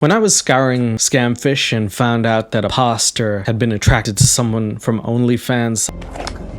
When I was scouring Scamfish and found out that a pastor had been attracted to someone from OnlyFans,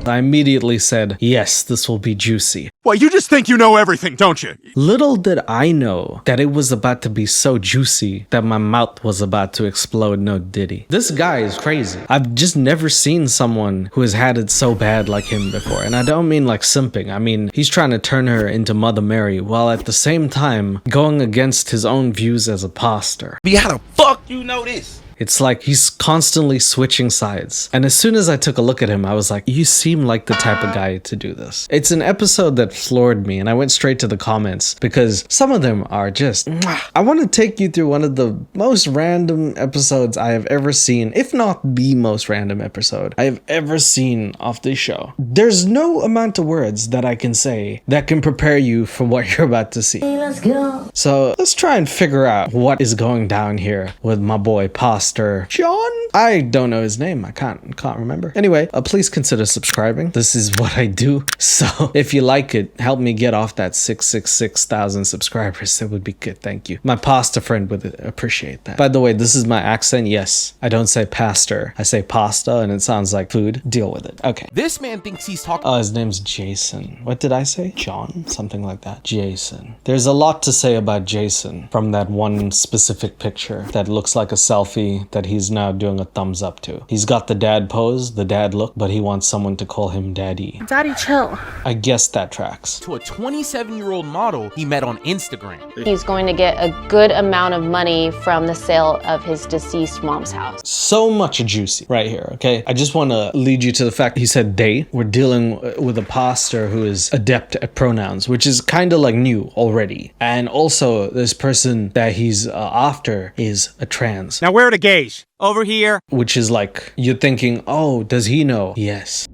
I immediately said, yes, this will be juicy. Well, you just think you know everything, don't you? Little did I know that it was about to be so juicy that my mouth was about to explode, no diddy. This guy is crazy. I've just never seen someone who has had it so bad like him before. And I don't mean like simping. I mean, he's trying to turn her into Mother Mary while at the same time going against his own views as a pastor. But how the fuck you know this? It's like he's constantly switching sides. And as soon as I took a look at him, I was like, you seem like the type of guy to do this. It's an episode that floored me, and I went straight to the comments because some of them are just... I want to take you through one of the most random episodes I have ever seen, if not the most random episode I have ever seen of this show. There's no amount of words that I can say that can prepare you for what you're about to see. Hey, let's go. So let's try and figure out what is going down here with my boy Pastor John? I don't know his name. I can't remember. Anyway, please consider subscribing. This is what I do. So if you like it, help me get off that 666,000 subscribers. That would be good. Thank you. My pasta friend would appreciate that. By the way, this is my accent. Yes, I don't say pastor. I say pasta and it sounds like food. Deal with it. Okay. This man thinks he's talking. Oh, his name's Jason. What did I say? John? Something like that. Jason. There's a lot to say about Jason from that one specific picture that looks like a selfie that he's now doing a thumbs up to. He's got the dad pose, the dad look, but he wants someone to call him daddy. Daddy, chill. I guess that tracks. To a 27-year-old model he met on Instagram. He's going to get a good amount of money from the sale of his deceased mom's house. So much juicy right here, okay? I just want to lead you to the fact he said they. We're dealing with a pastor who is adept at pronouns, which is kind of like new already. And also this person that he's after is a trans. Now where are the gays? Over here. Which is like, you're thinking, oh, does he know? Yes.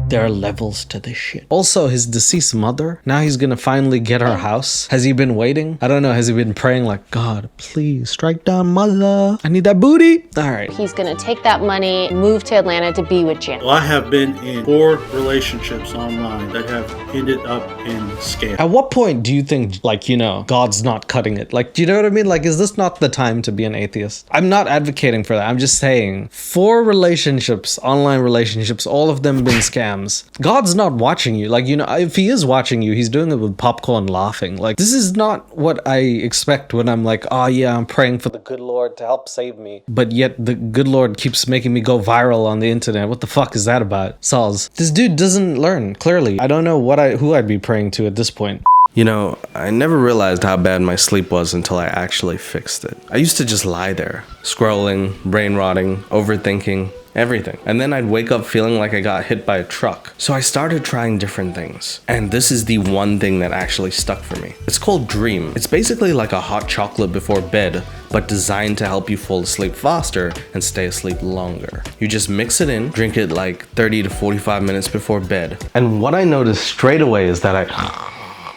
There are levels to this shit. Also, his deceased mother, now he's gonna finally get her house. Has he been waiting? I don't know. Has he been praying like, God, please strike down mother. I need that booty. All right. He's going to take that money, move to Atlanta to be with Janice. Well, I have been in 4 relationships online that have ended up in scams. At what point do you think, like, you know, God's not cutting it? Like, do you know what I mean? Like, is this not the time to be an atheist? I'm not advocating for that. I'm just saying 4 relationships, online relationships, all of them been scams. God's not watching you. Like, you know, if he is watching you, he's doing it with popcorn laughing. Like, this is not what I expect when I'm like, oh yeah, I'm praying for the good Lord to help save me. But yet the good Lord keeps making me go viral on the internet. What the fuck is that about? Sauls. This dude doesn't learn, clearly. I don't know who I'd be praying to at this point. You know, I never realized how bad my sleep was until I actually fixed it. I used to just lie there, scrolling, brain rotting, overthinking, everything. And then I'd wake up feeling like I got hit by a truck. So I started trying different things. And this is the one thing that actually stuck for me. It's called Dream. It's basically like a hot chocolate before bed, but designed to help you fall asleep faster and stay asleep longer. You just mix it in, drink it like 30 to 45 minutes before bed. And what I noticed straight away is that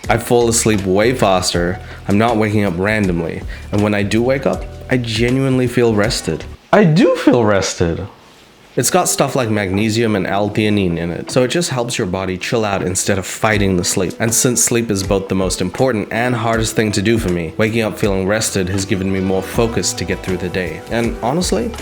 I fall asleep way faster. I'm not waking up randomly. And when I do wake up, I genuinely feel rested. I do feel rested. It's got stuff like magnesium and L-theanine in it, so it just helps your body chill out instead of fighting the sleep. And since sleep is both the most important and hardest thing to do for me, waking up feeling rested has given me more focus to get through the day. And honestly,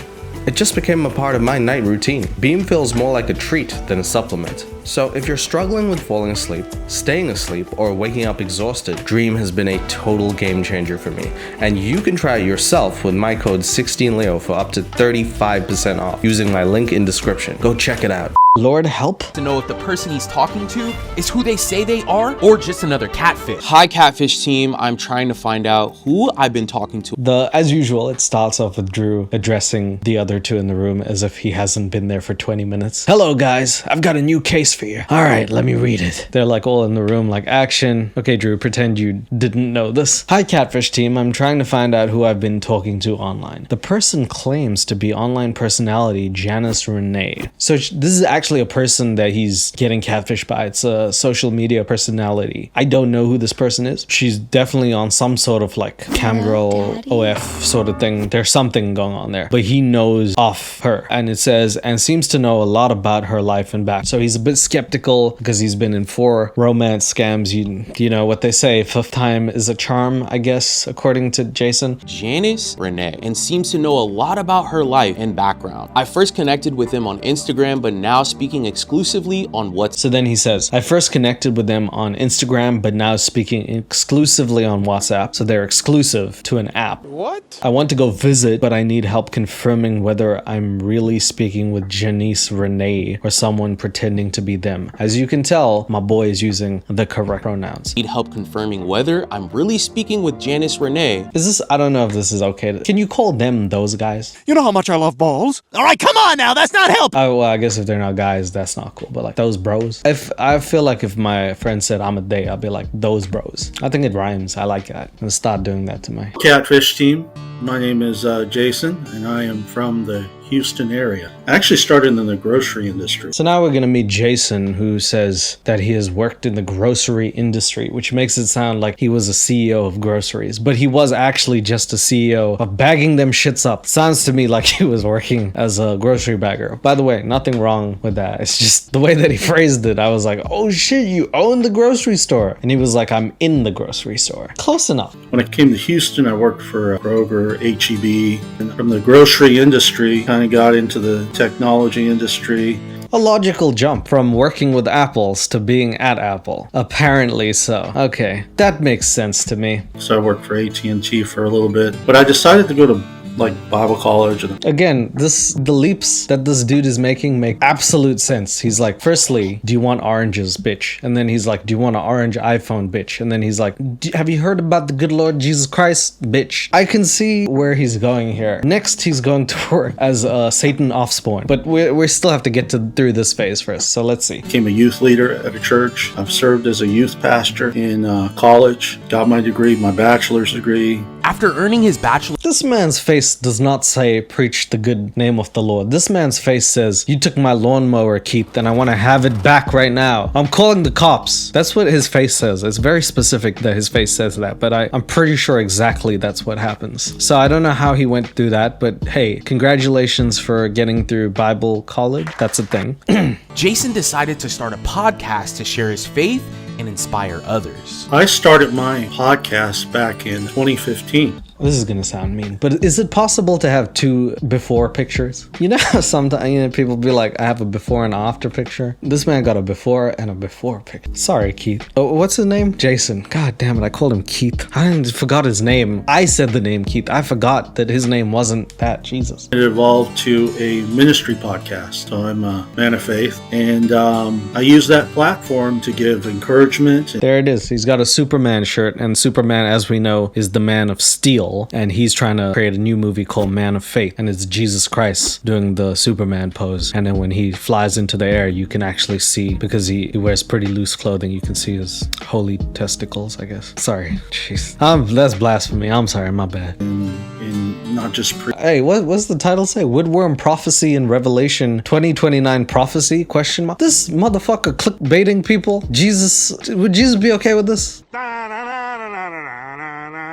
it just became a part of my night routine. Beam feels more like a treat than a supplement. So if you're struggling with falling asleep, staying asleep, or waking up exhausted, Dream has been a total game changer for me. And you can try it yourself with my code 16leo for up to 35% off using my link in description. Go check it out. Lord help. To know if the person he's talking to is who they say they are or just another catfish. Hi, Catfish team. I'm trying to find out who I've been talking to. As usual, it starts off with Drew addressing the other two in the room as if he hasn't been there for 20 minutes. Hello, guys. I've got a new case for you. All right, let me read it. They're like all in the room like, action. Okay, Drew, pretend you didn't know this. Hi, Catfish team. I'm trying to find out who I've been talking to online. The person claims to be online personality Janice Renee. So this is actually actually a person that he's getting catfished by. It's a social media personality. I don't know who this person is. She's definitely on some sort of like Camgirl OF sort of thing. There's something going on there, but he knows of her, and it says, and seems to know a lot about her life and back. So he's a bit skeptical because he's been in 4 romance scams. You know what they say, 5th time is a charm, I guess, according to Jason. Janice Renee, and seems to know a lot about her life and background. I first connected with him on Instagram, but now speaking exclusively on WhatsApp. So then he says, I first connected with them on Instagram, but now speaking exclusively on WhatsApp. So they're exclusive to an app. What? I want to go visit, but I need help confirming whether I'm really speaking with Janice Renee or someone pretending to be them. As you can tell, my boy is using the correct pronouns. Need help confirming whether I'm really speaking with Janice Renee. Is this, I don't know if this is okay. Can you call them those guys? You know how much I love balls? All right, come on now, that's not help. Oh, well, I guess if they're not guys, that's not cool. But like those bros. If I feel like if my friend said I'm a they, I'll be like those bros. I think it rhymes. I like that. Let's start doing that to my Catfish team. My name is Jason, and I am from the Houston area. I actually started in the grocery industry. So now we're going to meet Jason, who says that he has worked in the grocery industry, which makes it sound like he was a CEO of groceries, but he was actually just a CEO of bagging them shits up. Sounds to me like he was working as a grocery bagger. By the way, nothing wrong with that. It's just the way that he phrased it. I was like, oh shit, you own the grocery store. And he was like, I'm in the grocery store. Close enough. When I came to Houston, I worked for Kroger, H-E-B, and from the grocery industry, kind of got into the technology industry. A logical jump from working with apples to being at Apple. Apparently so. Okay, that makes sense to me. So I worked for AT&T for a little bit, but I decided to go to like Bible college. And again, the leaps that this dude is making make absolute sense. He's like, firstly, do you want oranges, bitch? And then he's like, do you want an orange iPhone, bitch? And then he's like, have you heard about the good Lord Jesus Christ, bitch? I can see where he's going here. Next, he's going to work as a Satan offspawn, but we still have to get through this phase first. So let's see. Became a youth leader at a church. I've served as a youth pastor in college. Got my degree, my bachelor's degree. After earning his bachelor's, this man's face does not say preach the good name of the Lord. This man's face says, you took my lawnmower, Keith, and I want to have it back right now. I'm calling the cops. That's what his face says. It's very specific that his face says that, but I'm pretty sure exactly that's what happens. So I don't know how he went through that, but hey, congratulations for getting through Bible college. That's a thing. Jason decided to start a podcast to share his faith and inspire others. I started my podcast back in 2015. This is gonna sound mean, but is it possible to have 2 before pictures? You know how sometimes people be like, I have a before and after picture? This man got a before and a before picture. Sorry, Keith. Oh, what's his name? Jason. God damn it, I called him Keith. I forgot his name. I said the name Keith. I forgot that his name wasn't that. Jesus. It evolved to a ministry podcast. So I'm a man of faith, and I use that platform to give encouragement. There it is. He's got a Superman shirt, and Superman, as we know, is the man of steel. And he's trying to create a new movie called Man of Faith, and it's Jesus Christ doing the Superman pose. And then when he flies into the air, you can actually see, because he wears pretty loose clothing, you can see his holy testicles, I guess. Sorry, jeez, that's blasphemy. I'm sorry, my bad. In not just Hey, what's the title say? Woodworm Prophecy in Revelation 2029 Prophecy? Question mark. This motherfucker clickbaiting people. Would Jesus be okay with this?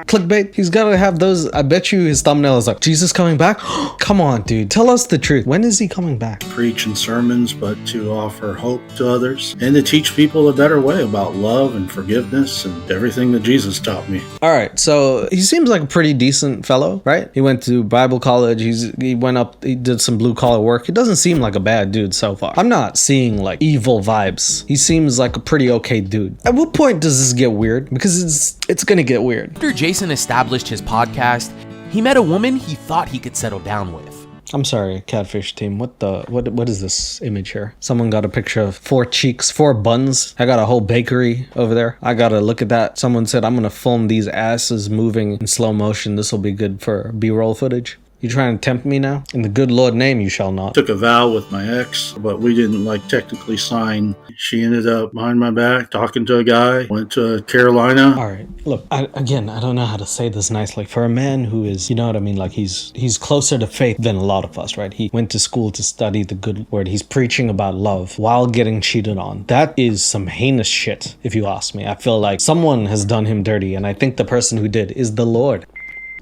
Clickbait. He's gotta have those. I bet you his thumbnail is like, Jesus coming back? Come on, dude. Tell us the truth. When is he coming back? Preach and sermons, but to offer hope to others and to teach people a better way about love and forgiveness and everything that Jesus taught me. All right, so he seems like a pretty decent fellow, right? He went to Bible college. He went up. He did some blue collar work. It doesn't seem like a bad dude so far. I'm not seeing like evil vibes. He seems like a pretty okay dude. At what point does this get weird? Because it's gonna get weird. After Jason established his podcast, he met a woman he thought he could settle down with. I'm sorry, Catfish team. What is this image here? Someone got a picture of 4 cheeks, 4 buns. I got a whole bakery over there. I gotta look at that. Someone said I'm gonna film these asses moving in slow motion. This will be good for B-roll footage. You trying to tempt me now? In the good Lord name, you shall not. Took a vow with my ex, but we didn't technically sign. She ended up behind my back talking to a guy, went to Carolina. All right, look, I don't know how to say this nicely. For a man who is, you know what I mean, like he's closer to faith than a lot of us, right? He went to school to study the good word. He's preaching about love while getting cheated on. That is some heinous shit, if you ask me. I feel like someone has done him dirty, and I think the person who did is the Lord.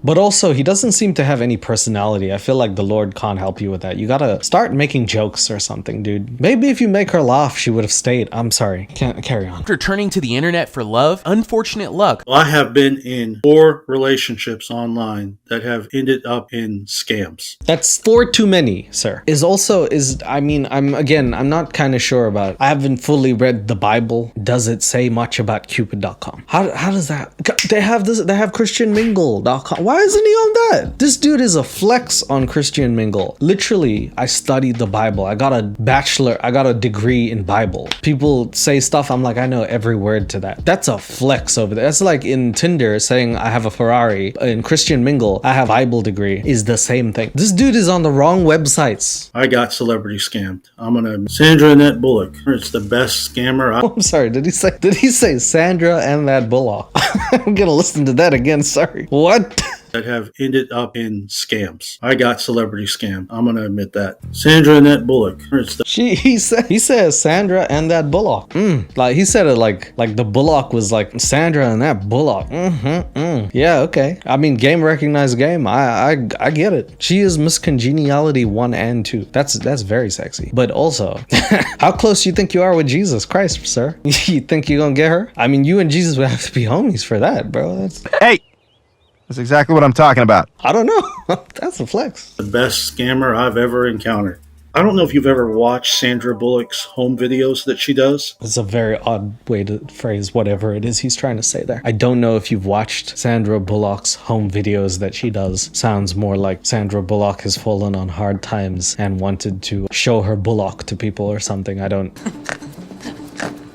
But also, he doesn't seem to have any personality. I feel like the Lord can't help you with that. You gotta start making jokes or something, dude. Maybe if you make her laugh, she would have stayed. I'm sorry. Can't carry on. After turning to the internet for love, unfortunate luck. I have been in 4 relationships online that have ended up in scams. That's 4 too many, sir. I'm not kind of sure about it. I haven't fully read the Bible. Does it say much about Cupid.com? How does that? They have ChristianMingle.com. Why isn't he on that? This dude is a flex on Christian Mingle. Literally, I studied the Bible. I got a degree in Bible. People say stuff, I'm like, I know every word to that. That's a flex over there. That's like in Tinder saying I have a Ferrari. In Christian Mingle, I have Bible degree is the same thing. This dude is on the wrong websites. I got celebrity scammed. I'm gonna Sandra Annette Bullock. It's the best scammer. I'm sorry, did he say Sandra and that Bullock? I'm gonna listen to that again, sorry. What? That have ended up in scams. I got celebrity scammed. I'm gonna admit that. Sandra Annette Bullock. He says Sandra and that Bullock. Like he said it like the Bullock was like Sandra and that Bullock. Yeah, okay. I mean, game recognized game. I get it. She is Miss Congeniality 1 and 2. That's very sexy. But also, how close you think you are with Jesus Christ, sir? You think you're gonna get her? I mean, you and Jesus would have to be homies for that, bro. Hey! That's exactly what I'm talking about. I don't know. That's a flex. The best scammer I've ever encountered. I don't know if you've ever watched Sandra Bullock's home videos that she does. It's a very odd way to phrase whatever it is he's trying to say there. I don't know if you've watched Sandra Bullock's home videos that she does. Sounds more like Sandra Bullock has fallen on hard times and wanted to show her Bullock to people or something.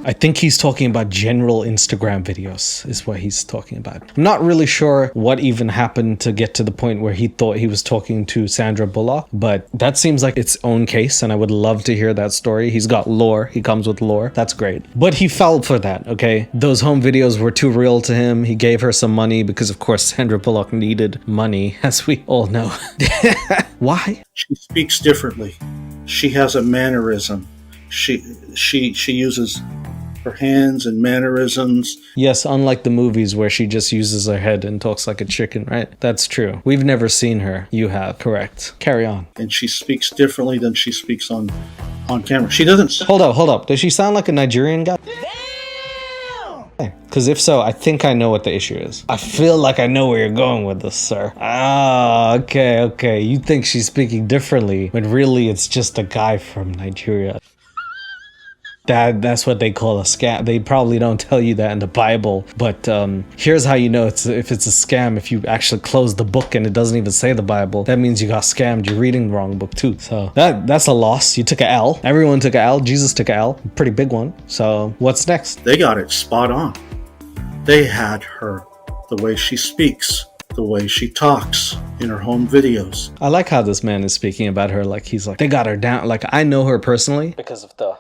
I think he's talking about general Instagram videos is what he's talking about. I'm not really sure what even happened to get to the point where he thought he was talking to Sandra Bullock, but that seems like its own case, and I would love to hear that story. He's got lore. He comes with lore. That's great. But he fell for that, okay? Those home videos were too real to him. He gave her some money because, of course, Sandra Bullock needed money, as we all know. Why? She speaks differently. She has a mannerism. She uses her hands and mannerisms. Yes, unlike the movies where she just uses her head and talks like a chicken, right? That's true. We've never seen her. You have. Correct. Carry on. And she speaks differently than she speaks on camera. She doesn't... Hold up. Does she sound like a Nigerian guy? Because if so, I think I know what the issue is. I feel like I know where you're going with this, sir. Ah, okay. You think she's speaking differently, but really it's just a guy from Nigeria. That's what they call a scam. They probably don't tell you that in the Bible, but here's how you know if it's a scam. If you actually close the book and it doesn't even say the Bible, that means you got scammed. You're reading the wrong book too. So that's a loss. You took a L. Everyone took a L. Jesus took a L. Pretty big one. So what's next? They got it spot on. They had her, the way she speaks, the way she talks in her home videos. I like how this man is speaking about her like he's like, they got her down. Like, I know her personally because of the,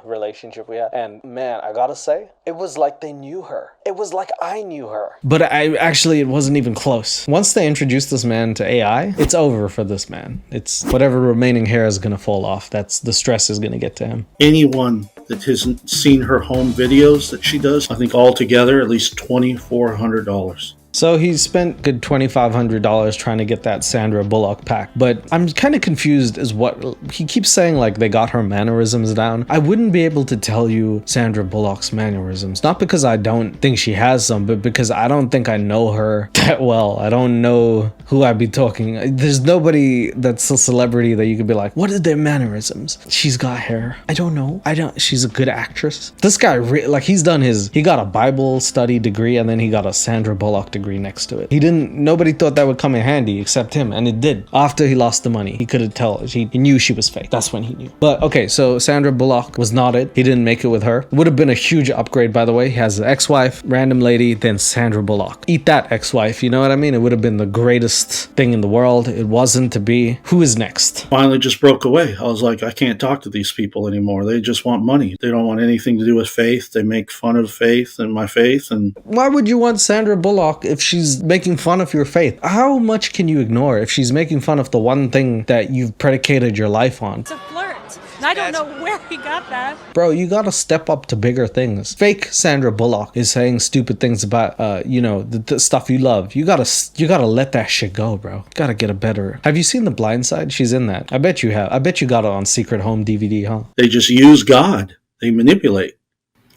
relationship we had. And man, I gotta say, it was like they knew her. It was like I knew her. But it wasn't even close. Once they introduced this man to AI, it's over for this man. It's whatever remaining hair is gonna fall off. That's the stress is gonna get to him. Anyone that hasn't seen her home videos that she does, I think altogether at least $2,400. So he spent good $2,500 trying to get that Sandra Bullock pack. But I'm kind of confused as what he keeps saying, like they got her mannerisms down. I wouldn't be able to tell you Sandra Bullock's mannerisms. Not because I don't think she has some, but because I don't think I know her that well. I don't know who I'd be talking. There's nobody that's a celebrity that you could be like, what are their mannerisms? She's got hair. I don't know. She's a good actress. This guy, he got a Bible study degree and then he got a Sandra Bullock degree. degree next to it. Nobody thought that would come in handy except him, and it did. After he lost the money, he couldn't tell. He knew she was fake. That's when he knew. But okay, so Sandra Bullock was not it. He didn't make it with her. Would have been a huge upgrade, by the way. He has an ex-wife, random lady, then Sandra Bullock. Eat that, ex-wife. You know what I mean? It would have been the greatest thing in the world. It wasn't to be. Who is next? Finally just broke away. I was like, I can't talk to these people anymore. They just want money. They don't want anything to do with faith. They make fun of faith and my faith. And why would you want Sandra Bullock if she's making fun of your faith? How much can you ignore if she's making fun of the one thing that you've predicated your life on? It's a flirt. And I don't know where he got that. Bro, you gotta step up to bigger things. Fake Sandra Bullock is saying stupid things about, the stuff you love. You gotta let that shit go, bro. You gotta get a better. Have you seen The Blind Side? She's in that. I bet you have. I bet you got it on Secret Home DVD, huh? they just use God. They manipulate.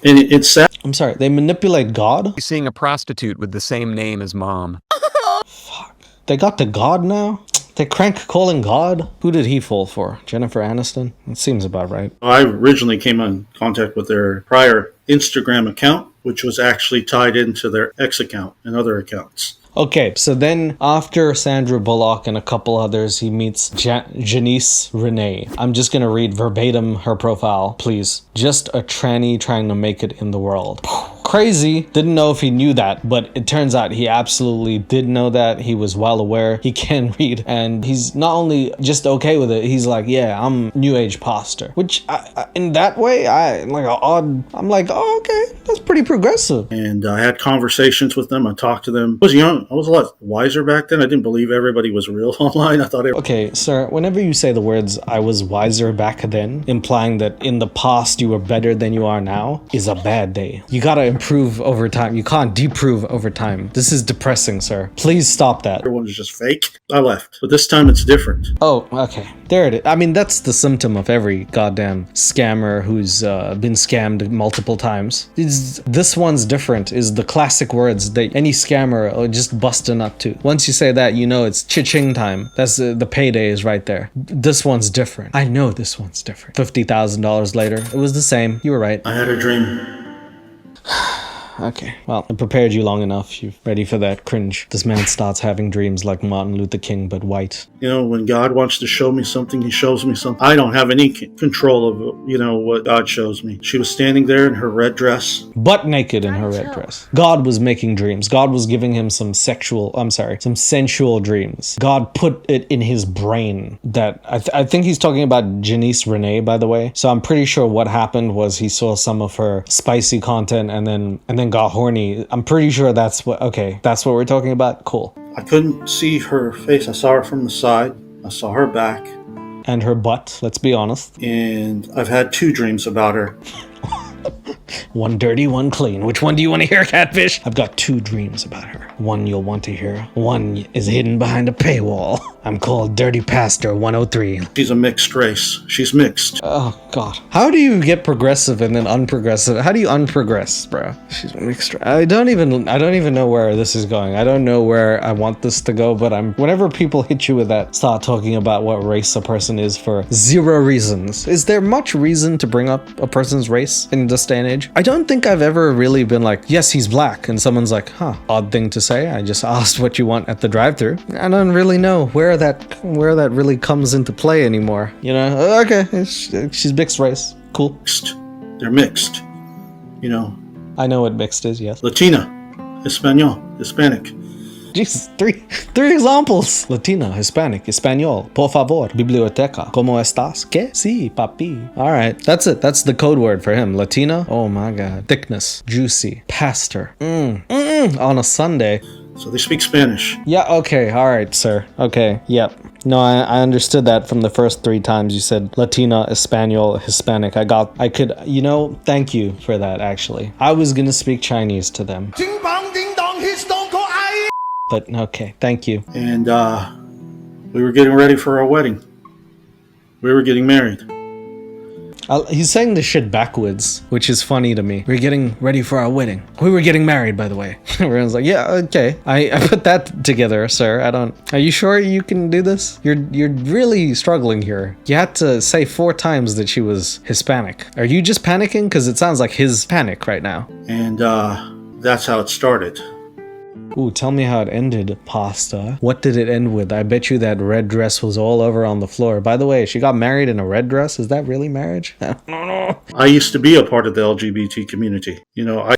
And it's sad. I'm sorry, they manipulate God? Seeing a prostitute with the same name as mom. Fuck. They got the God now? They crank calling God? Who did he fall for? Jennifer Aniston? It seems about right. I originally came in contact with their prior Instagram account, which was actually tied into their ex account and other accounts. Okay, so then after Sandra Bullock and a couple others, he meets Janice Renee. I'm just gonna read verbatim her profile, please. Just a tranny trying to make it in the world. Crazy. Didn't know if he knew that, but it turns out he absolutely did know that. He was well aware. He can read, and he's not only just okay with it, he's like, yeah, I'm new age pastor. Which, in that way, I'm like, oh, okay, that's pretty progressive. And I had conversations with them. I talked to them. I was young. I was a lot wiser back then. I didn't believe everybody was real online. I thought it. Okay, sir, whenever you say the words, I was wiser back then, implying that in the past you were better than you are now, is a bad day. You gotta improve over time. You can't deprove over time. This is depressing, sir. Please stop that. Everyone was just fake. I left. But this time it's different. Oh, okay. There it is. I mean, that's the symptom of every goddamn scammer who's been scammed multiple times. This one's different, is the classic words that any scammer will just bust a nut to. Once you say that, you know it's cha-ching time. That's the payday is right there. This one's different. I know this one's different. $50,000 later. It was the same. You were right. I had a dream. Okay, well, I prepared you long enough. You're ready for that cringe. This man starts having dreams like Martin Luther King, but white. You know, when God wants to show me something, he shows me something. I don't have any control of, what God shows me. She was standing there in her red dress. Butt naked in her red dress. God was making dreams. God was giving him some sensual dreams. God put it in his brain that, I think he's talking about Janice Renee, by the way. So I'm pretty sure what happened was he saw some of her spicy content and then got horny. I'm pretty sure that's what we're talking about. Cool. I couldn't see her face. I saw her from the side. I saw her back. And her butt, let's be honest. And I've had 2 dreams about her. One dirty, one clean. Which one do you want to hear, Catfish? I've got 2 dreams about her. One you'll want to hear. One is hidden behind a paywall. I'm called Dirty Pastor 103. She's a mixed race. She's mixed. Oh, God. How do you get progressive and then unprogressive? How do you unprogress, bro? She's mixed race. I don't even know where this is going. I don't know where I want this to go, but whenever people hit you with that, start talking about what race a person is for 0 reasons. Is there much reason to bring up a person's race in this day and age? I don't think I've ever really been like, yes, he's black, and someone's like, huh, odd thing to say. I just asked what you want at the drive-thru. I don't really know where that really comes into play anymore. You know, okay, she's mixed race. Cool. They're mixed. I know what mixed is, yes. Latina, Hispanic. Jesus, three examples. Latina, Hispanic, Español, por favor, biblioteca, ¿cómo estás? ¿Qué? Sí, papi. All right, that's it. That's the code word for him. Latina, oh my God. Thickness, juicy, pastor. On a Sunday. So they speak Spanish. Yeah, okay, all right, sir. Okay, yep. No, I understood that from the first 3 times you said Latina, Espanol, Hispanic. Thank you for that, actually. I was gonna speak Chinese to them. But okay, thank you. And we were getting ready for our wedding. We were getting married. He's saying this shit backwards, which is funny to me. We're getting ready for our wedding. We were getting married, by the way. Everyone's like, yeah, okay. I put that together, sir. Are you sure you can do this? You're really struggling here. You had to say 4 times that she was Hispanic. Are you just panicking? Because it sounds like his panic right now. And that's how it started. Ooh, tell me how it ended, Pasta. What did it end with? I bet you that red dress was all over on the floor. By the way, she got married in a red dress? Is that really marriage? I don't know. I used to be a part of the LGBT community.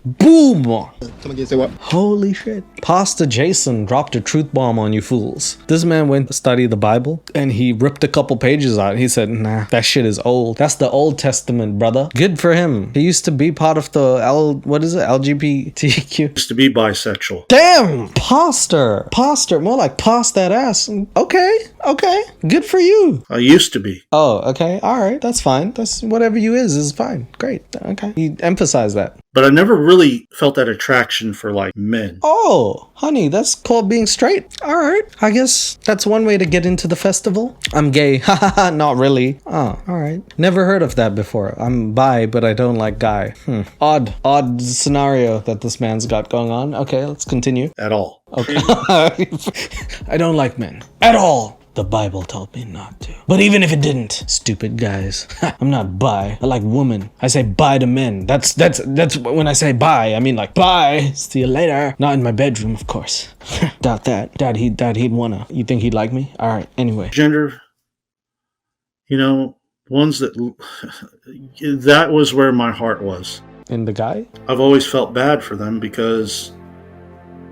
Boom! Holy shit. Pasta Jason dropped a truth bomb on you fools. This man went to study the Bible and he ripped a couple pages out. He said, nah, that shit is old. That's the Old Testament, brother. Good for him. He used to be part of the LGBTQ. Used to be bisexual. Damn! Pastor, more like past that ass. Okay. Good for you. I used to be. Oh, okay. All right. That's fine. That's whatever you is fine. Great. Okay. He emphasized that. But I never really felt that attraction for men. Oh, honey, that's called being straight. All right. I guess that's one way to get into the festival. I'm gay. Haha, not really. Oh, all right. Never heard of that before. I'm bi, but I don't like guy. Odd scenario that this man's got going on. Okay, let's continue. At all. Okay. I don't like men. At all. The Bible told me not to. But even if it didn't, stupid guys. I'm not bi. I like women. I say bye to men. That's when I say bye, I mean like bye. See you later. Not in my bedroom, of course. Doubt that. Doubt he'd wanna. You think he'd like me? All right. Anyway. Gender. Ones that was where my heart was. In the guy? I've always felt bad for them because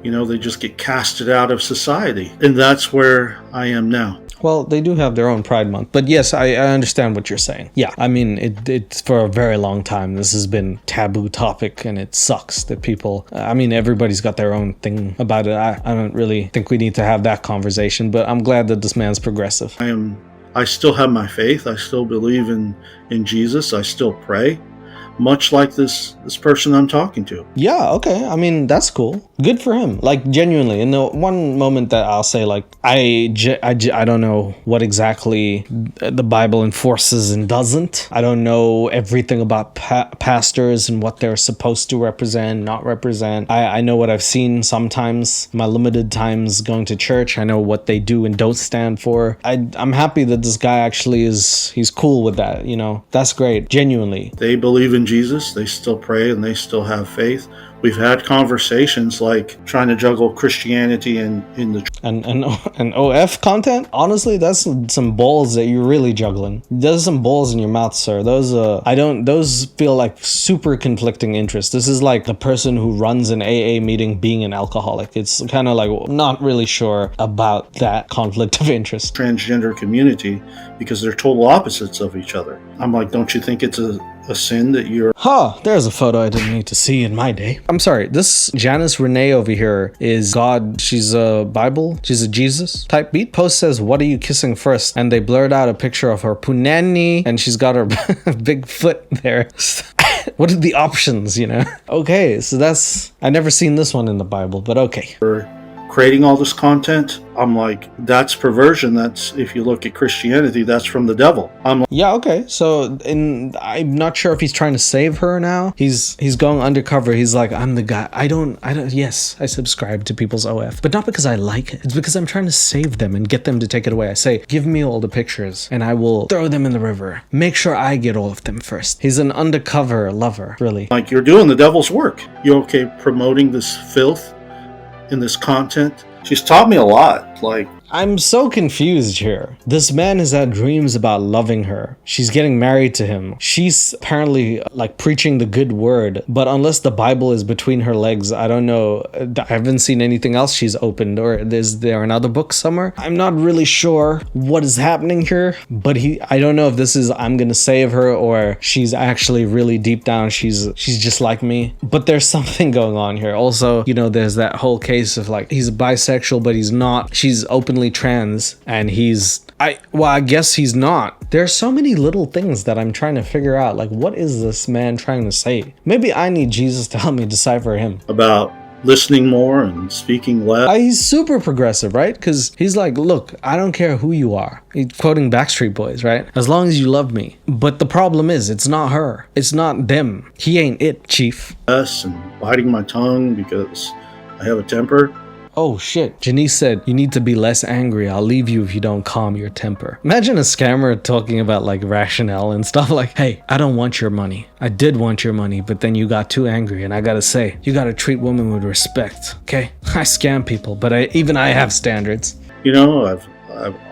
they just get casted out of society. And that's where I am now. Well, they do have their own Pride Month. But yes, I understand what you're saying. Yeah, I mean, it's for a very long time. This has been taboo topic, and it sucks that people... everybody's got their own thing about it. I don't really think we need to have that conversation, but I'm glad that this man's progressive. I still have my faith. I still believe in Jesus. I still pray. Much like this person I'm talking to. Yeah, okay. That's cool. Good for him. Genuinely. In the one moment that I'll say, I don't know what exactly the Bible enforces and doesn't. I don't know everything about pastors and what they're supposed to represent, not represent. I know what I've seen sometimes, my limited times going to church. I know what they do and don't stand for. I'm happy that this guy actually he's cool with that, That's great. Genuinely. They believe in Jesus, they still pray, and they still have faith. We've had conversations trying to juggle Christianity and OF content. Honestly, that's some balls that you're really juggling. There's some balls in your mouth, sir. Those feel like super conflicting interests. This is like the person who runs an AA meeting being an alcoholic. It's kind of not really sure about that conflict of interest. Transgender community, because they're total opposites of each other. I'm like, don't you think it's a sin that you're... There's a photo I didn't need to see in my day. I'm sorry, this Janice Renee over here is God. She's a Bible. She's a Jesus type beat. Post says, what are you kissing first? And they blurred out a picture of her punani and she's got her big foot there. What are the options, Okay, so I never seen this one in the Bible, but okay. Creating all this content, I'm like, that's perversion. That's, if you look at Christianity, that's from the devil. Yeah, okay. So I'm not sure if he's trying to save her now. He's going undercover. He's like, I'm the guy. Yes, I subscribe to people's OF, but not because I like it. It's because I'm trying to save them and get them to take it away. I say, give me all the pictures and I will throw them in the river. Make sure I get all of them first. He's an undercover lover, really. You're doing the devil's work. You okay promoting this filth in this content? She's taught me a lot. I'm so confused here. This man has had dreams about loving her. She's getting married to him. She's apparently preaching the good word, but unless the Bible is between her legs, I don't know. I haven't seen anything else she's opened, or is there another book somewhere? I'm not really sure what is happening here, but I don't know if this is I'm gonna save her or she's actually really deep down she's just like me. But there's something going on here. Also, there's that whole case of he's bisexual, but he's not. She's openly trans and I guess he's not. There are so many little things that I'm trying to figure out. What is this man trying to say? Maybe I need Jesus to help me decipher him. About listening more and speaking less. He's super progressive, right? Because he's like, look, I don't care who you are. He's quoting Backstreet Boys, right? As long as you love me. But the problem is, it's not her. It's not them. He ain't it, chief. And biting my tongue because I have a temper. Oh shit. Janice said, you need to be less angry. I'll leave you if you don't calm your temper. Imagine a scammer talking about like rationale and stuff like, hey, I don't want your money. I did want your money, but then you got too angry, and I gotta say, you gotta treat women with respect, okay? I scam people, but even I have standards. You know, I've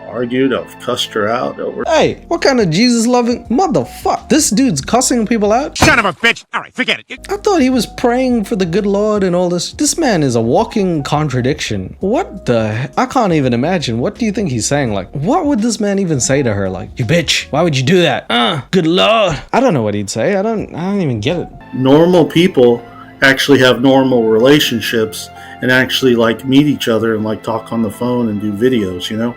argued, I've cussed her out over. Hey, what kind of Jesus loving motherfucker? This dude's cussing people out? Son of a bitch! Alright, forget it. I thought he was praying for the good Lord and all this. This man is a walking contradiction. What the I can't even imagine. What do you think he's saying? Like, what would this man even say to her? Like, you bitch, why would you do that? Good Lord. I don't know what he'd say. I don't even get it. Normal people actually have normal relationships and actually like meet each other and like talk on the phone and do videos, you know?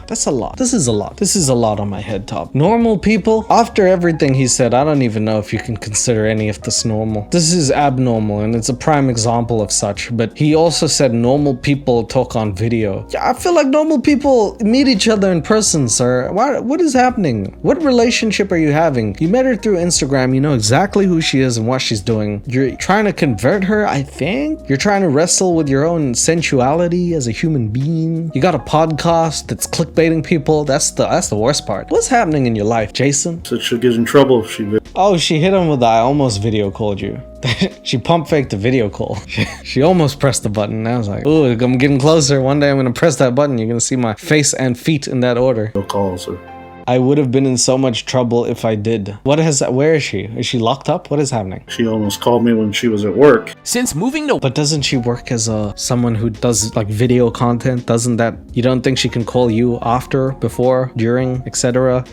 That's a lot. This is a lot. This is a lot on my head top. Normal people, after everything he said, I don't even know if you can consider any of this normal. This is abnormal, and it's a prime example of such. But he also said normal people talk on video. Yeah, I feel like normal people meet each other in person, sir. What is happening? What relationship are you having? You met her through Instagram. You know exactly who she is and what she's doing. You're trying to convert her, I think. You're trying to wrestle with your own sensuality as a human being. You got a podcast that's clickbaiting people. That's the worst part. What's happening in your life, Jason? So she'll get in trouble if she... Oh, she hit him with the I almost video called you. She pump faked the video call. She almost pressed the button. I was like, ooh, I'm getting closer. One day I'm gonna press that button. You're gonna see my face and feet in that order. No calls her. I would have been in so much trouble if I did. Where is she? Is she locked up? What is happening? She almost called me when she was at work. Since moving to... But doesn't she work as someone who does like video content? Doesn't that... You don't think she can call you after, before, during, etc.,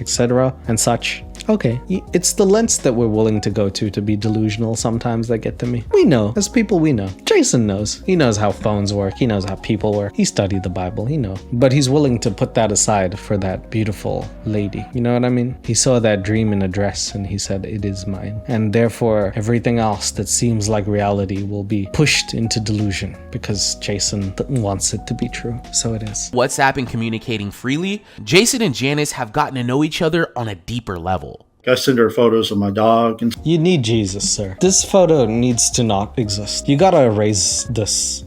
and such? Okay, it's the lengths that we're willing to go to be delusional sometimes that get to me. We know, as people we know. Jason knows. He knows how phones work. He knows how people work. He studied the Bible. He knows. But he's willing to put that aside for that beautiful lady. You know what I mean? He saw that dream in a dress and he said, it is mine. And therefore, everything else that seems like reality will be pushed into delusion because Jason wants it to be true. So it is. WhatsApp and communicating freely, Jason and Janice have gotten to know each other on a deeper level. I send her photos of my dog. And you need Jesus, sir. This photo needs to not exist. You gotta erase this.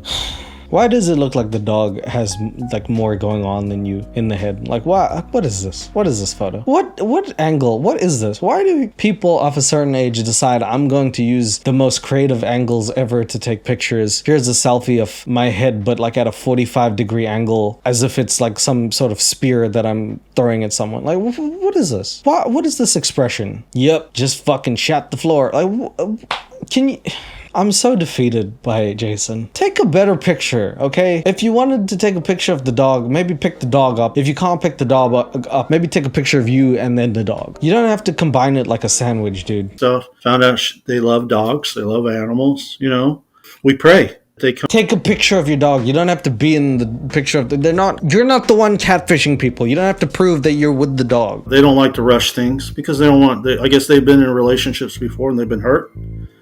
Why does it look like the dog has like more going on than you in the head? Like, what is this? What is this photo? What angle? What is this? Why do people of a certain age decide I'm going to use the most creative angles ever to take pictures? Here's a selfie of my head, but like at a 45-degree angle, as if it's like some sort of spear that I'm throwing at someone. Like, what is this? What is this expression? Yep, just fucking shat the floor. Like, can you... I'm so defeated by Jason. Take a better picture, okay? If you wanted to take a picture of the dog, maybe pick the dog up. If you can't pick the dog up, maybe take a picture of you and then the dog. You don't have to combine it like a sandwich, dude. So found out they love dogs. They love animals, you know. We pray. Take a picture of your dog. You don't have to be in the picture of you're not the one catfishing people. You don't have to prove that you're with the dog. They don't like to rush things because they don't want, I guess they've been in relationships before and they've been hurt.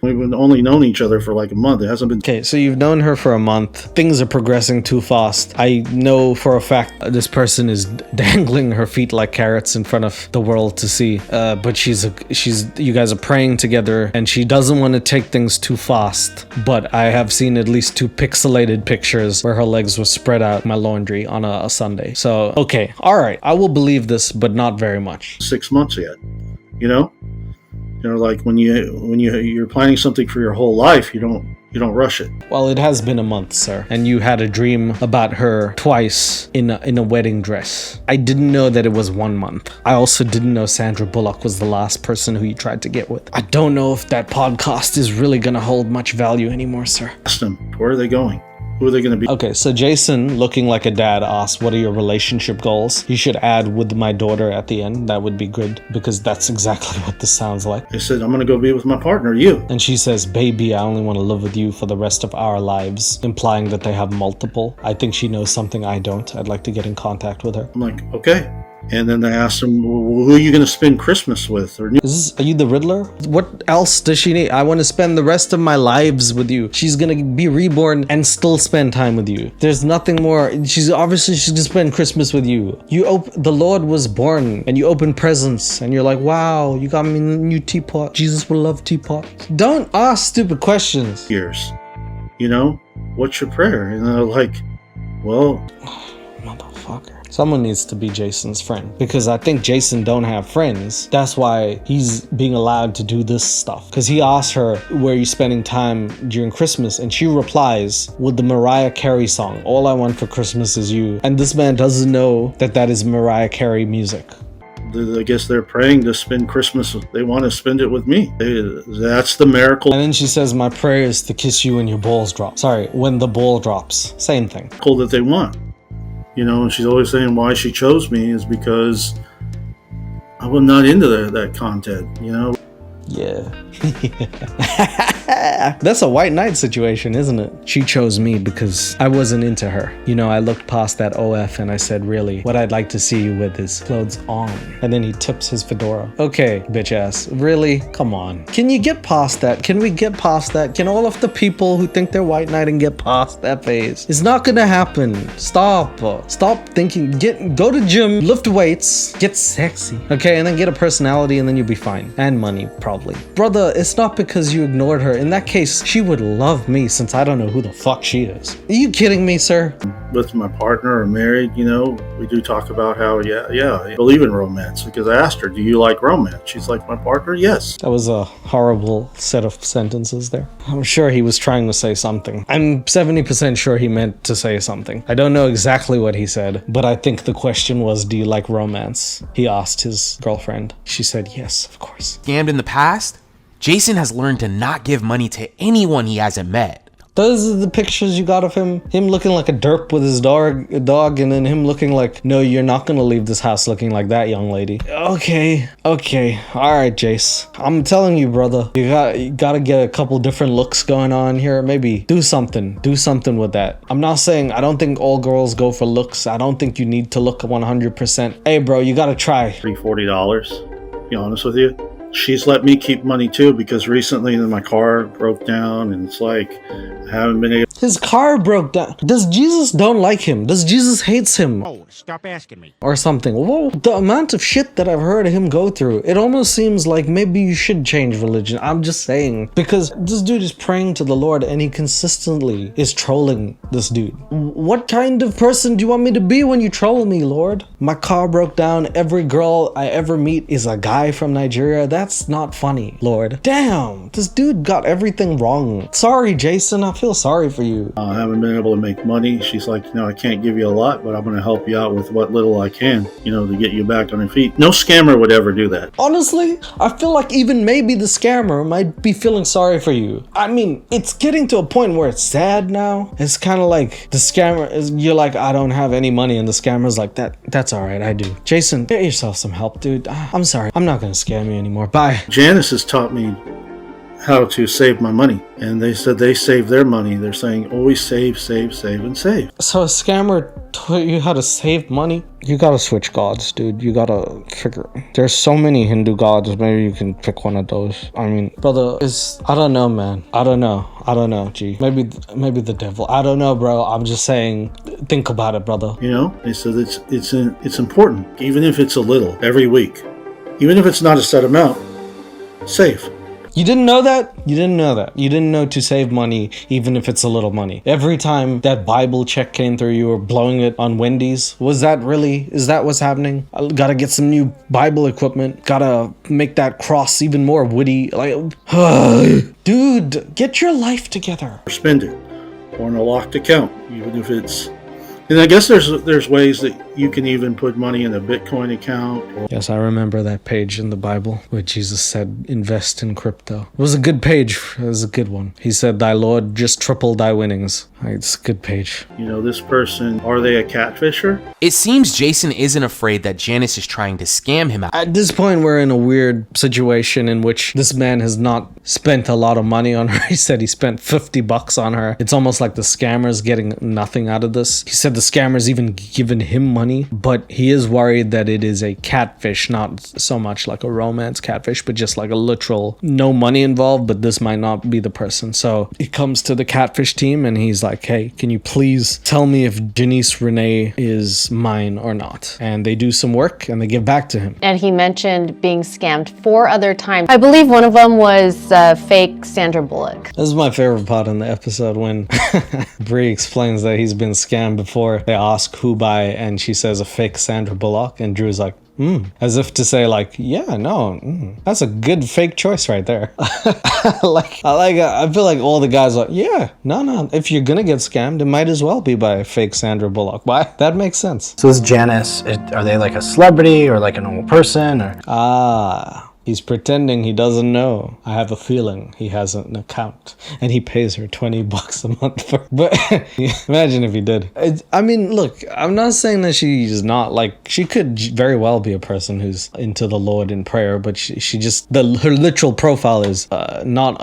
We've only known each other for like a month. It hasn't been... Okay, so you've known her for a month. Things are progressing too fast. I know for a fact this person is dangling her feet like carrots in front of the world to see. But you guys are praying together and she doesn't want to take things too fast. But I have seen at least 2 pixelated pictures where her legs were spread out in my laundry on a Sunday. So, okay, all right. I will believe this, but not very much. 6 months yet, you know? You know, like when you're planning something for your whole life, you don't rush it. Well, it has been a month, sir, and you had a dream about her twice in a wedding dress. I didn't know that it was 1 month. I also didn't know Sandra Bullock was the last person who you tried to get with. I don't know if that podcast is really gonna hold much value anymore, sir. Ask them, where are they going? Who are they going to be? Okay, so Jason, looking like a dad, asked, what are your relationship goals? You should add with my daughter at the end. That would be good, because that's exactly what this sounds like. I said, I'm going to go be with my partner, you. And she says, baby, I only want to live with you for the rest of our lives, implying that they have multiple. I think she knows something I don't. I'd like to get in contact with her. I'm like, okay. And then they asked him, well, who are you going to spend Christmas with? Are you the Riddler? What else does she need? I want to spend the rest of my lives with you. She's going to be reborn and still spend time with you. There's nothing more. She's going to spend Christmas with you. The Lord was born and you open presents and you're like, wow, you got me a new teapot. Jesus will love teapots. Don't ask stupid questions. Years. You know, what's your prayer? And they're like, Well, Motherfucker. Someone needs to be Jason's friend, because I think Jason don't have friends. That's why he's being allowed to do this stuff. Because he asked her, where are you spending time during Christmas? And she replies with the Mariah Carey song, All I Want for Christmas Is You. And this man doesn't know that that is Mariah Carey music. I guess they're praying to spend Christmas. They want to spend it with me. That's the miracle. And then she says, my prayer is to kiss you when your balls drop. Sorry, when the ball drops. Same thing. That they want. And she's always saying why she chose me is because I was not into that content, Yeah. That's a white knight situation, isn't it? She chose me because I wasn't into her. I looked past that OF and I said, really, what I'd like to see you with is clothes on. And then he tips his fedora. Okay, bitch ass. Really? Come on. Can you get past that? Can we get past that? Can all of the people who think they're white knighting get past that phase? It's not gonna happen. Stop. Stop thinking. Go to gym, lift weights, get sexy. Okay, and then get a personality and then you'll be fine. And money, probably. Brother, it's not because you ignored her. In that case, she would love me since I don't know who the fuck she is. Are you kidding me, sir? With my partner or married, we do talk about how, I believe in romance. Because I asked her, do you like romance? She's like, my partner, yes. That was a horrible set of sentences there. I'm sure he was trying to say something. I'm 70% sure he meant to say something. I don't know exactly what he said, but I think the question was, do you like romance? He asked his girlfriend. She said, yes, of course. Scammed in the past? Jason has learned to not give money to anyone he hasn't met. Those are the pictures you got of him looking like a derp with his dog, and then him looking like, no, you're not gonna leave this house looking like that, young lady. Okay, all right, Jace. I'm telling you, brother, you gotta get a couple different looks going on here. Maybe do something with that. I'm not saying I don't think all girls go for looks. I don't think you need to look 100%. Hey, bro, you gotta try. $40, to be honest with you. She's let me keep money too, because recently my car broke down and it's like I haven't been able. His car broke down. Does Jesus don't like him? Does Jesus hates him? Oh, stop asking me. Or something. Whoa, the amount of shit that I've heard him go through, it almost seems like maybe you should change religion. I'm just saying. Because this dude is praying to the Lord and he consistently is trolling this dude. What kind of person do you want me to be when you troll me, Lord? My car broke down. Every girl I ever meet is a guy from Nigeria. That's not funny, Lord. Damn, this dude got everything wrong. Sorry, Jason. I feel sorry for you. I haven't been able to make money. She's like, I can't give you a lot, but I'm going to help you out with what little I can, to get you back on your feet. No scammer would ever do that. Honestly, I feel like even maybe the scammer might be feeling sorry for you. I mean, it's getting to a point where it's sad now. It's kind of like the scammer is, you're like, I don't have any money, and the scammer's like, that's all right, I do. Jason, get yourself some help, dude. I'm sorry. I'm not going to scam you anymore. Bye. Janice has taught me how to save my money, and they said they save their money. They're saying always save, and save. So a scammer taught you how to save money? You gotta switch gods, dude. You gotta figure. There's so many Hindu gods. Maybe you can pick one of those. I mean, brother, I don't know, man. I don't know, G. Maybe the devil. I don't know, bro. I'm just saying, think about it, brother. They said it's important, even if it's a little, every week. Even if it's not a set amount, save. You didn't know that? You didn't know to save money, even if it's a little money. Every time that Bible check came through, you were blowing it on Wendy's. Is that what's happening? I gotta get some new Bible equipment. Gotta make that cross even more witty. Dude, get your life together. Or spend it. Or in a locked account, even if it's... And I guess there's ways that you can even put money in a Bitcoin account. Yes, I remember that page in the Bible where Jesus said, invest in crypto. It was a good page. It was a good one. He said, thy Lord just tripled thy winnings. It's a good page. This person, are they a catfisher? It seems Jason isn't afraid that Janice is trying to scam him out. At this point, we're in a weird situation in which this man has not spent a lot of money on her. He said he spent $50 on her. It's almost like the scammer's getting nothing out of this. He said the scammer's even given him money, but he is worried that it is a catfish, not so much like a romance catfish, but just like a literal no money involved, but this might not be the person. So he comes to the catfish team and he's like, hey, can you please tell me if Janice Renee is mine or not? And they do some work and they give back to him. And he mentioned being scammed 4 other times. I believe one of them was fake Sandra Bullock. This is my favorite part in the episode when Bree explains that he's been scammed before. before they ask who by, and she says a fake Sandra Bullock, and Drew's like, as if to say like, yeah, no, that's a good fake choice right there. I feel like all the guys are like, yeah, no, if you're gonna get scammed, it might as well be by a fake Sandra Bullock. Why? That makes sense. So this Janice, are they like a celebrity or like a normal person? Or He's pretending he doesn't know. I have a feeling he has an account, and he pays her $20 a month for. But imagine if he did. I mean, look, I'm not saying that she's not like. She could very well be a person who's into the Lord in prayer, but she just her literal profile is not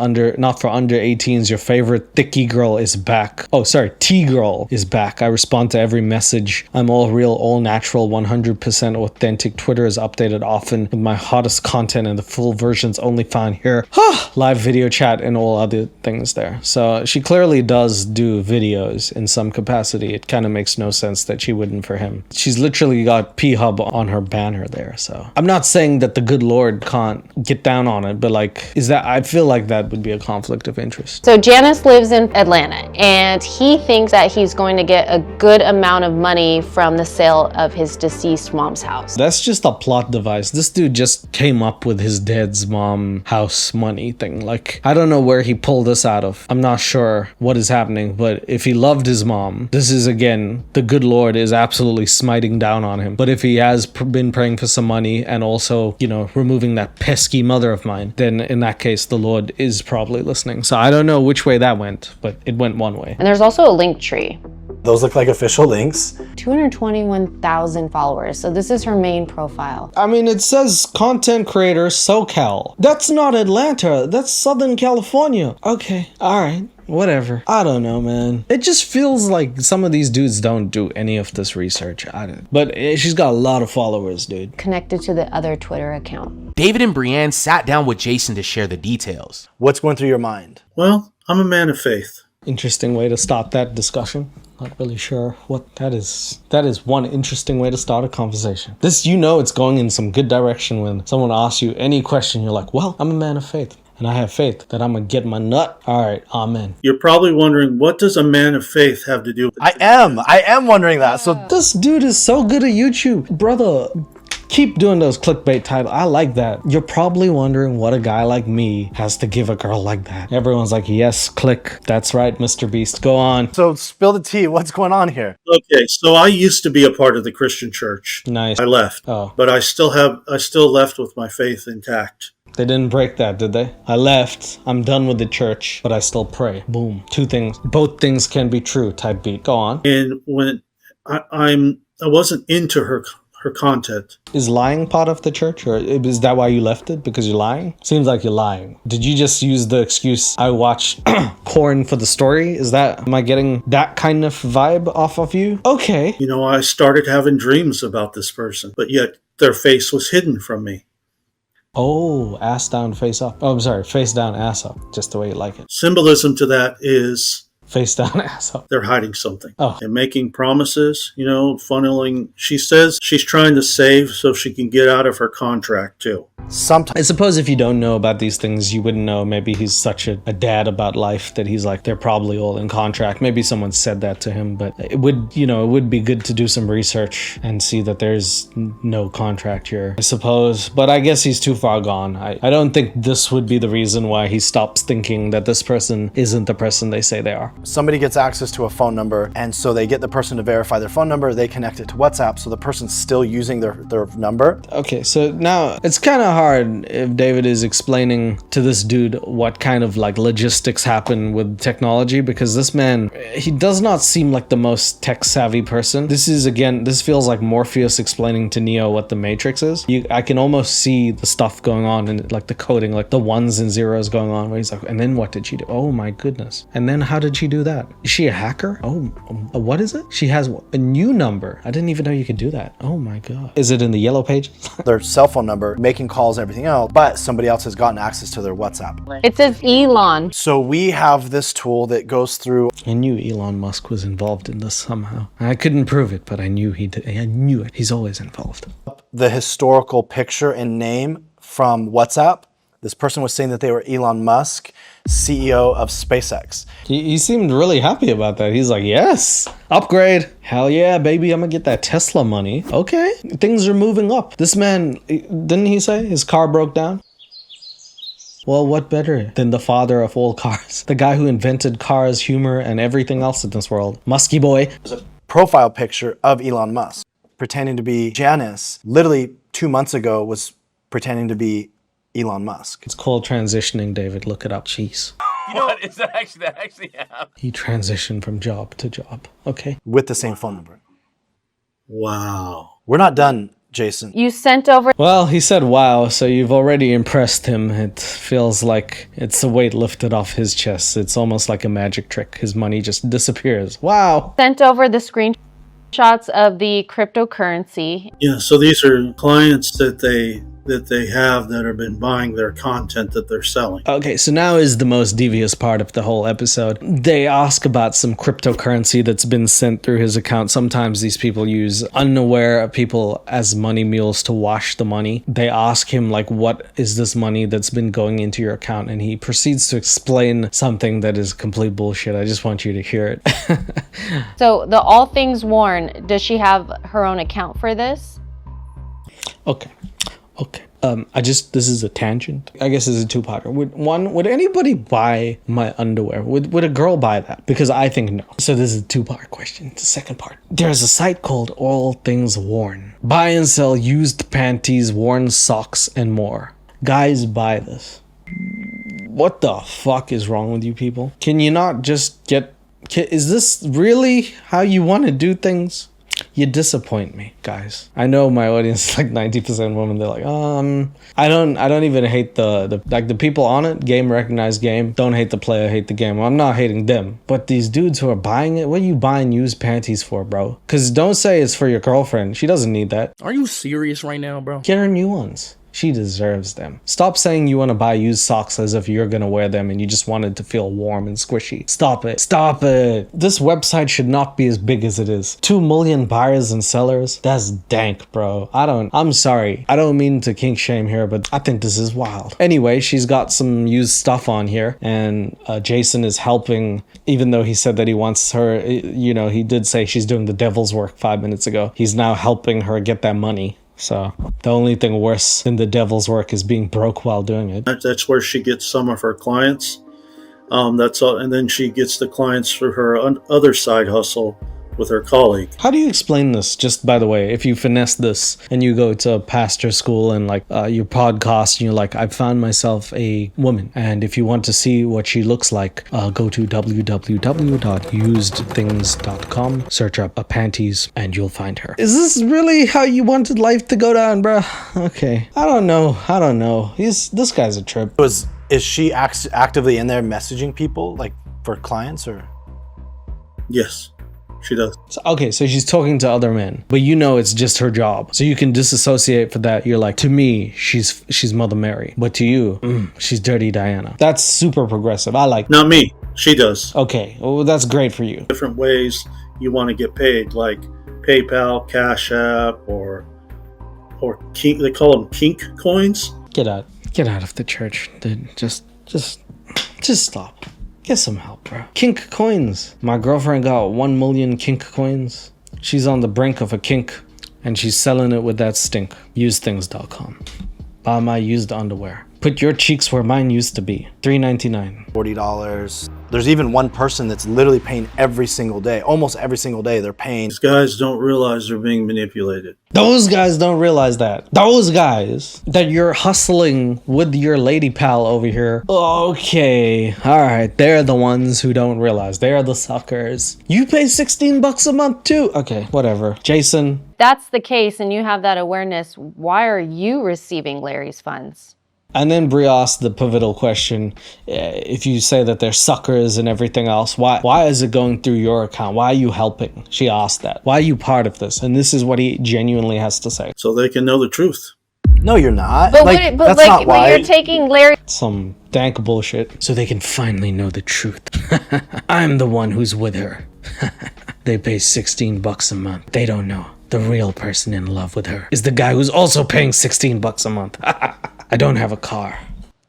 for under 18s. Your favorite thicky girl is back. Oh, sorry, T girl is back. I respond to every message. I'm all real, all natural, 100% authentic. Twitter is updated often with my hottest content, and the full version's only found here. Live video chat and all other things there. So she clearly does do videos in some capacity. It kind of makes no sense that she wouldn't for him. She's literally got P-Hub on her banner there. So I'm not saying that the good Lord can't get down on it, but like, I feel like that would be a conflict of interest. So Janice lives in Atlanta, and he thinks that he's going to get a good amount of money from the sale of his deceased mom's house. That's just a plot device. This dude just came up with his dad's mom house money thing. Like, I don't know where he pulled this out of. I'm not sure what is happening, but if he loved his mom, this is, again, the good Lord is absolutely smiting down on him. But if he has been praying for some money and also, removing that pesky mother of mine, then in that case, the Lord is probably listening. So I don't know which way that went, but it went one way. And there's also a link tree. those look like official links. 221,000 followers. So this is her main profile. I mean, it says content creator SoCal. That's not Atlanta. That's Southern California. Okay. All right. Whatever. I don't know, man. It just feels like some of these dudes don't do any of this research. But she's got a lot of followers, dude. Connected to the other Twitter account. David and Brienne sat down with Jason to share the details. What's going through your mind? Well, I'm a man of faith. Interesting way to start that discussion. Not really sure what that is. That is one interesting way to start a conversation. This, it's going in some good direction when someone asks you any question. You're like, well, I'm a man of faith. And I have faith that I'm going to get my nut. All right, amen. You're probably wondering, what does a man of faith have to do with it? I am wondering that. So this dude is so good at YouTube. Brother, keep doing those clickbait titles. I like that. You're probably wondering what a guy like me has to give a girl like that. Everyone's like, yes, click. That's right, Mr. Beast. Go on. So spill the tea. What's going on here? Okay, so I used to be a part of the Christian church. Nice. I left. Oh. But I still left with my faith intact. They didn't break that, did they? I left. I'm done with the church, but I still pray. Boom. Two things. Both things can be true type beat. Go on. And when I wasn't into her content. Is lying part of the church, or is that why you left it? Because you're lying? Seems like you're lying. Did you just use the excuse, I watched porn for the story? Am I getting that kind of vibe off of you? Okay. I started having dreams about this person, but yet their face was hidden from me. Oh, ass down, face up. Oh, I'm sorry, face down, ass up. Just the way you like it. Symbolism to that is face down, ass up. They're hiding something. Oh. And making promises, funneling. She says she's trying to save so she can get out of her contract too. Sometimes. I suppose if you don't know about these things, you wouldn't know. Maybe he's such a dad about life that he's like, they're probably all in contract. Maybe someone said that to him, but it would be good to do some research and see that there's no contract here, I suppose. But I guess he's too far gone. I don't think this would be the reason why he stops thinking that this person isn't the person they say they are. Somebody gets access to a phone number, and so they get the person to verify their phone number, they connect it to WhatsApp, so the person's still using their number. Okay, so now it's kind of hard if David is explaining to this dude what kind of logistics happen with technology, because this man, he does not seem like the most tech savvy person. This feels like Morpheus explaining to Neo what the Matrix is. I can almost see the stuff going on and the coding, the ones and zeros going on where he's like, and then what did she do? Oh my goodness. And then how did she do that? Is she a hacker? Oh, what is it? She has a new number. I didn't even know you could do that. Oh my God. Is it in the yellow page? Their cell phone number, making calls and everything else, but somebody else has gotten access to their WhatsApp. It says Elon. So we have this tool that goes through. I knew Elon Musk was involved in this somehow. I couldn't prove it, but I knew he did. I knew it. He's always involved. The historical picture and name from WhatsApp. This person was saying that they were Elon Musk, CEO of SpaceX. He seemed really happy about that. He's like, yes, upgrade. Hell yeah, baby, I'm gonna get that Tesla money. Okay, things are moving up. This man, didn't he say his car broke down? Well, what better than the father of all cars? The guy who invented cars, humor, and everything else in this world. Musky boy. There's a profile picture of Elon Musk pretending to be Janice. Literally 2 months ago was pretending to be Elon Musk. It's called transitioning, David. Look it up. Jeez. You know what? Is that actually happened? He transitioned from job to job. Okay. With the same phone number. Wow. We're not done, Jason. You sent over. Well, he said wow, so you've already impressed him. It feels like it's a weight lifted off his chest. It's almost like a magic trick. His money just disappears. Wow. Sent over the screenshots of the cryptocurrency. Yeah, so these are clients that they have that have been buying their content that they're selling. Okay, so now is the most devious part of the whole episode. They ask about some cryptocurrency that's been sent through his account. Sometimes these people use unaware people as money mules to wash the money. They ask him, like, what is this money that's been going into your account? And he proceeds to explain something that is complete bullshit. I just want you to hear it. So the All Things Worn, does she have her own account for this? Okay. This is a tangent. I guess it's a two-parter. Would anybody buy my underwear? Would a girl buy that? Because I think no. So this is a two-part question. The second part. There's a site called All Things Worn. Buy and sell used panties, worn socks, and more. Guys buy this. What the fuck is wrong with you people? Can you not just is this really how you want to do things? You disappoint me, guys. I know my audience is like 90% women. They're like, I don't even hate the people on it. Game recognized game. Don't hate the player, hate the game. Well, I'm not hating them. But these dudes who are buying it, what are you buying used panties for, bro? Because don't say it's for your girlfriend. She doesn't need that. Are you serious right now, bro? Get her new ones. She deserves them. Stop saying you want to buy used socks as if you're gonna wear them and you just want it to feel warm and squishy. Stop it. Stop it. This website should not be as big as it is. 2 million buyers and sellers? That's dank, bro. I'm sorry. I don't mean to kink shame here, but I think this is wild. Anyway, she's got some used stuff on here, and Jason is helping, even though he said that he wants her, he did say she's doing the devil's work 5 minutes ago. He's now helping her get that money. So the only thing worse than the devil's work is being broke while doing it. That's where she gets some of her clients. That's all, and then she gets the clients for her other side hustle with her colleague. How do you explain this? Just by the way, if you finesse this and you go to a pastor school and you podcast and you're like, I found myself a woman, and if you want to see what she looks like, go to www.usedthings.com, search up panties, and you'll find her. Is this really how you wanted life to go down, bruh? Okay. I don't know. This guy's a trip. Is she actively in there messaging people, like, for clients, or? Yes. She does. Okay, so she's talking to other men, but it's just her job. So you can disassociate for that. You're like, to me, she's Mother Mary, but to you, she's Dirty Diana. That's super progressive. I like. Not me. She does. Okay, well, that's great for you. Different ways you want to get paid, like PayPal, Cash App, or kink. They call them kink coins. Get out of the church, dude. Just stop. Get some help, bro. Kink coins. My girlfriend got 1 million kink coins. She's on the brink of a kink, and she's selling it with that stink. Usethings.com. Buy my used underwear. Put your cheeks where mine used to be. $3.99. $40. There's even one person that's literally paying every single day. Almost every single day they're paying. These guys don't realize they're being manipulated. Those guys don't realize that. Those guys that you're hustling with your lady pal over here. Okay. All right. They're the ones who don't realize. They're the suckers. You pay $16 a month too. Okay. Whatever. Jason. That's the case and you have that awareness. Why are you receiving Larry's funds? And then Brie asked the pivotal question, if you say that they're suckers and everything else, why is it going through your account? Why are you helping? She asked that. Why are you part of this? And this is what he genuinely has to say. So they can know the truth. No, you're not. But you're taking Larry... Some dank bullshit. So they can finally know the truth. I'm the one who's with her. They pay $16 a month. They don't know. The real person in love with her is the guy who's also paying $16 a month. I don't have a car.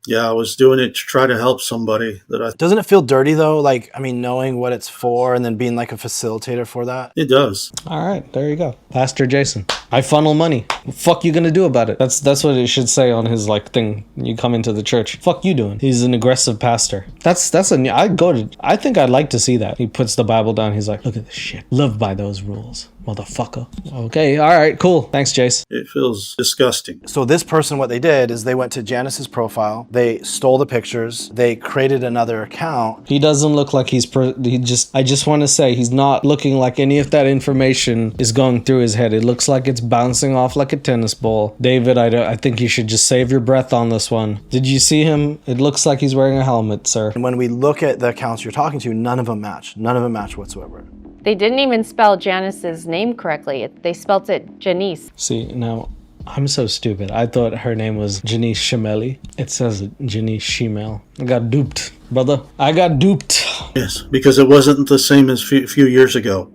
Yeah, I was doing it to try to help somebody that I... Doesn't it feel dirty though? Like, I mean, knowing what it's for and then being like a facilitator for that? It does. All right, there you go. Pastor Jason. I funnel money. What the fuck you gonna do about it? That's what it should say on his like thing. You come into the church. Fuck you doing? He's an aggressive pastor. I think I'd like to see that. He puts the Bible down. He's like, look at this shit. Live by those rules, motherfucker. Okay, all right, cool. Thanks, Jace. It feels disgusting. So this person, what they did is they went to Janice's profile. They stole the pictures. They created another account. He doesn't look like I just want to say he's not looking like any of that information is going through his head. It looks like it's bouncing off like a tennis ball. David, I think you should just save your breath on this one. Did you see him? It looks like he's wearing a helmet, sir. And when we look at the accounts you're talking to, none of them match. None of them match whatsoever. They didn't even spell Janice's name correctly. They spelt it Janice. See, now, I'm so stupid. I thought her name was Janice Shimeli. It says Janice Shemale. I got duped, brother. I got duped. Yes, because it wasn't the same as a few years ago.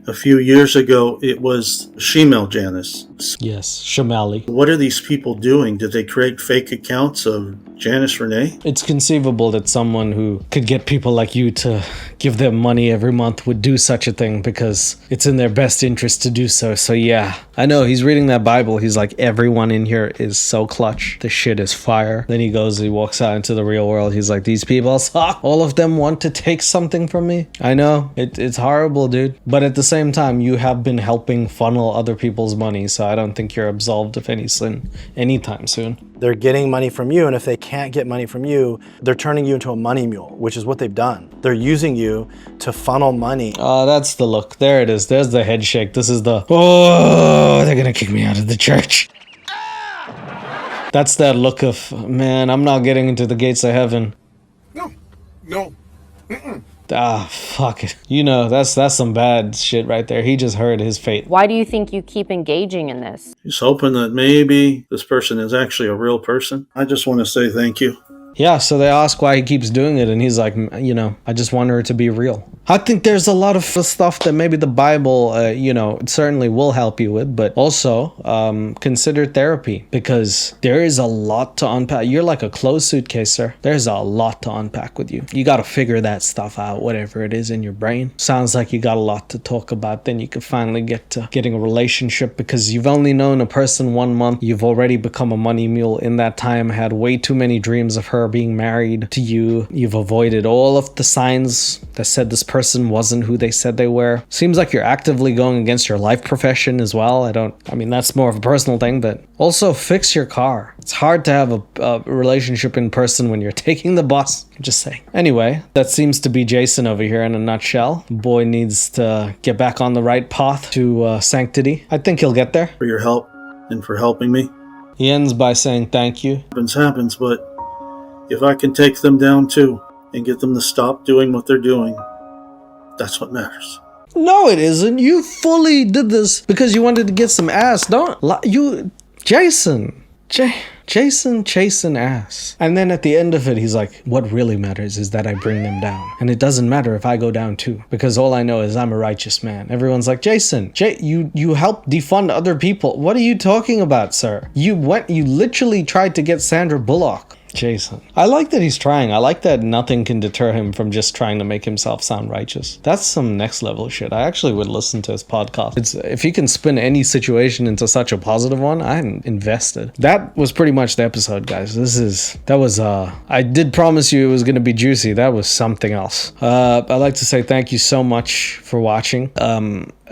A few years ago, it was Shemale Janice. Yes, Shemali. What are these people doing? Did they create fake accounts of Janice Renee? It's conceivable that someone who could get people like you to give them money every month would do such a thing because it's in their best interest to do so. So yeah, I know he's reading that Bible. He's like, everyone in here is so clutch. This shit is fire. Then he walks out into the real world. He's like, these people suck. All of them want to take something from me. I know it's horrible, dude. But at the same time, you have been helping funnel other people's money. So I don't think you're absolved of any sin anytime soon. They're getting money from you, and if they can't get money from you, they're turning you into a money mule, which is what they've done. They're using you to funnel money. Oh, that's the look. There it is. There's the head shake. This is the, oh, they're gonna kick me out of the church. That's that look of, man, I'm not getting into the gates of heaven. No. Mm-mm. Ah, fuck it. You know, that's some bad shit right there. He just heard his fate. Why do you think you keep engaging in this? Just hoping that maybe this person is actually a real person. I just want to say thank you. Yeah, so they ask why he keeps doing it, and he's like, you know, I just want her to be real. I think there's a lot of stuff that maybe the Bible, it certainly will help you with, but also consider therapy, because there is a lot to unpack. You're like a closed suitcase, sir. There's a lot to unpack with you. You got to figure that stuff out, whatever it is in your brain. Sounds like you got a lot to talk about. Then you can finally get to getting a relationship, because you've only known a person 1 month. You've already become a money mule in that time, had way too many dreams of her being married to you. You've avoided all of the signs that said this person wasn't who they said they were. Seems like you're actively going against your life profession as well. I mean, that's more of a personal thing, but also fix your car. It's hard to have a relationship in person when you're taking the bus. I'm just saying. Anyway, that seems to be Jason over here in a nutshell. Boy needs to get back on the right path to sanctity. I think he'll get there. For your help and for helping me. He ends by saying thank you. Happens, but if I can take them down too and get them to stop doing what they're doing, that's what matters. No, it isn't. You fully did this because you wanted to get some ass. Jason chasing ass. And then at the end of it, he's like, what really matters is that I bring them down. And it doesn't matter if I go down too, because all I know is I'm a righteous man. Everyone's like, Jason, you helped defund other people. What are you talking about, sir? You literally tried to get Sandra Bullock. Jason. I like that he's trying. I like that nothing can deter him from just trying to make himself sound righteous. That's some next level shit. I actually would listen to his podcast. If he can spin any situation into such a positive one, I'm invested. That was pretty much the episode, guys. I did promise you it was going to be juicy. That was something else. I'd like to say thank you so much for watching.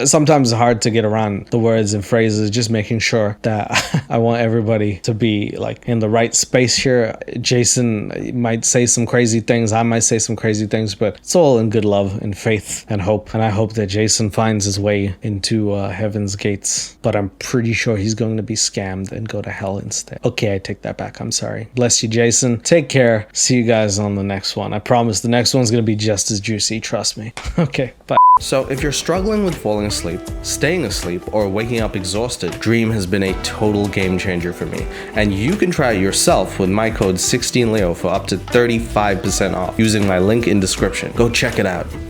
Sometimes it's hard to get around the words and phrases, just making sure that I want everybody to be like in the right space here. Jason might say some crazy things, I might say some crazy things, but it's all in good love and faith and hope. And I hope that Jason finds his way into heaven's gates, but I'm pretty sure he's going to be scammed and go to hell instead. Okay, I take that back. I'm sorry. Bless you, Jason. Take care. See you guys on the next one. I promise the next one's going to be just as juicy. Trust me. Okay, bye. So if you're struggling with falling asleep, staying asleep, or waking up exhausted, Dream has been a total game changer for me. And you can try it yourself with my code 16leo for up to 35% off using my link in description. Go check it out.